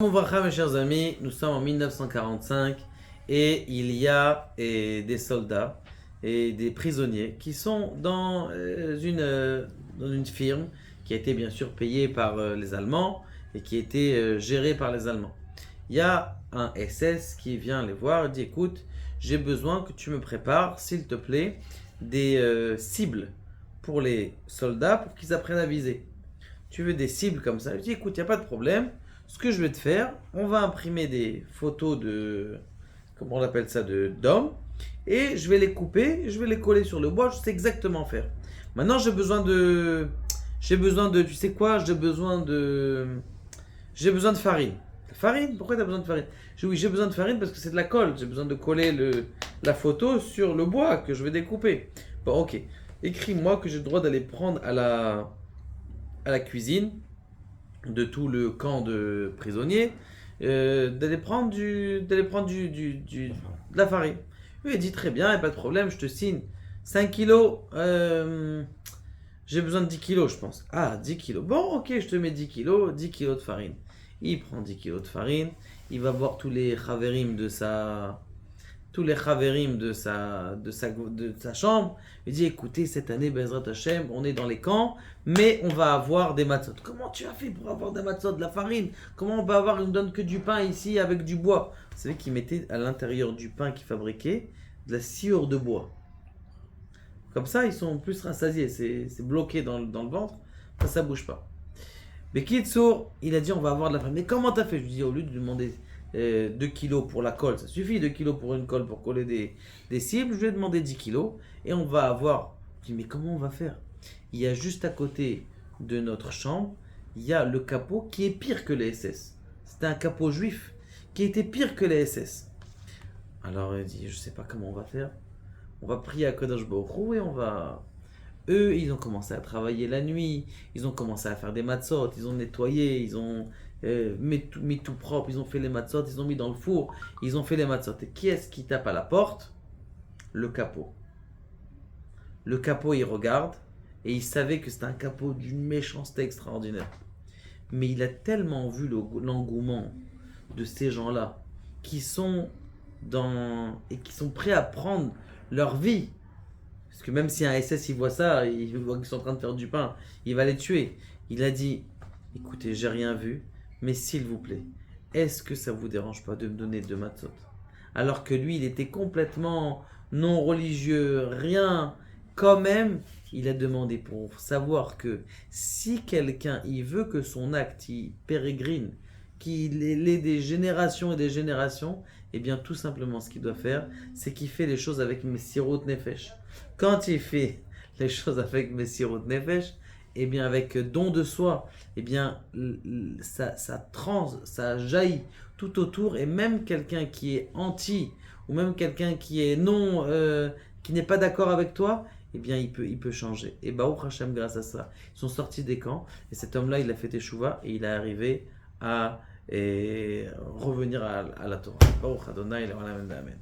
Mon bracha, mes chers amis, nous sommes en 1945 et il y a des soldats et des prisonniers qui sont dans une firme qui a été bien sûr payée par les Allemands et qui a été gérée par les Allemands. Il y a un SS qui vient les voir et dit: écoute, j'ai besoin que tu me prépares, s'il te plaît, des cibles pour les soldats pour qu'ils apprennent à viser. Tu veux des cibles comme ça? Je dis: écoute, il n'y a pas de problème. Ce que je vais te faire, on va imprimer des photos comment on appelle ça, d'hommes, et je vais les couper, je vais les coller sur le bois, je sais exactement faire. Maintenant, tu sais quoi, j'ai besoin de farine. Farine? Pourquoi tu as besoin de farine? Je dis: oui, j'ai besoin de farine parce que c'est de la colle, j'ai besoin de coller la photo sur le bois que je vais découper. Bon, ok, écris-moi que j'ai le droit d'aller prendre à la cuisine de tout le camp de prisonniers, d'aller prendre de la farine. Lui il dit: très bien, il n'y a pas de problème, je te signe 5 kilos, j'ai besoin de 10 kilos je pense. Ah, 10 kilos, bon ok, je te mets 10 kilos de farine. Il prend 10 kilos de farine, il va voir tous les chavérim de sa chambre. Il dit: écoutez, cette année, Bezrat Hashem, on est dans les camps, mais on va avoir des matzot. Comment tu as fait pour avoir des matzot, de la farine? Comment on va avoir, ils ne donnent que du pain ici avec du bois? Vous savez qu'ils mettaient à l'intérieur du pain qu'ils fabriquaient de la sciure de bois. Comme ça, ils sont plus rassasiés, c'est bloqué dans le ventre, ça bouge pas. Mais Kitsour, il a dit: on va avoir de la farine. Mais comment t'as fait? Je lui dis: au lieu de lui demander 2 kilos pour la colle, ça suffit, 2 kilos pour une colle pour coller des cibles, je lui ai demandé 10 kilos et on va avoir. Je dis: mais comment on va faire? Il y a juste à côté de notre chambre, il y a le capot qui est pire que les SS. C'était un capot juif qui était pire que les SS. Alors il dit: je sais pas comment on va faire. On va prier à Kodesh Baruch Hu et on va. Eux, ils ont commencé à travailler la nuit, ils ont commencé à faire des matzot, ils ont nettoyé, ils ont mis tout propre, ils ont fait les matzot, ils ont mis dans le four, ils ont fait les matzot. Et qui est-ce qui tape à la porte? Le capot. Le capot, il regarde et il savait que c'était un capot d'une méchanceté extraordinaire. Mais il a tellement vu l'engouement de ces gens-là qui sont qui sont prêts à prendre leur vie. Parce que même si un SS il voit ça, il voit qu'ils sont en train de faire du pain, il va les tuer. Il a dit: écoutez, j'ai rien vu, mais s'il vous plaît, est-ce que ça vous dérange pas de me donner 2 matzot? Alors que lui, il était complètement non religieux, rien. Quand même, il a demandé pour savoir que si quelqu'un il veut que son acte il pérégrine, qu'il ait des générations et des générations, eh bien tout simplement ce qu'il doit faire, c'est qu'il fait les choses avec Messirut Nefesh. Quand il fait les choses avec Messirut Nefesh, eh bien avec don de soi, eh bien ça jaillit tout autour, et même quelqu'un qui est anti, ou même quelqu'un qui est qui n'est pas d'accord avec toi, eh bien il peut changer. Et Baruch Hashem, grâce à ça, ils sont sortis des camps, et cet homme-là, il a fait teshuva, et il est arrivé à revenir à la Torah. Baruch Adonai, Amen.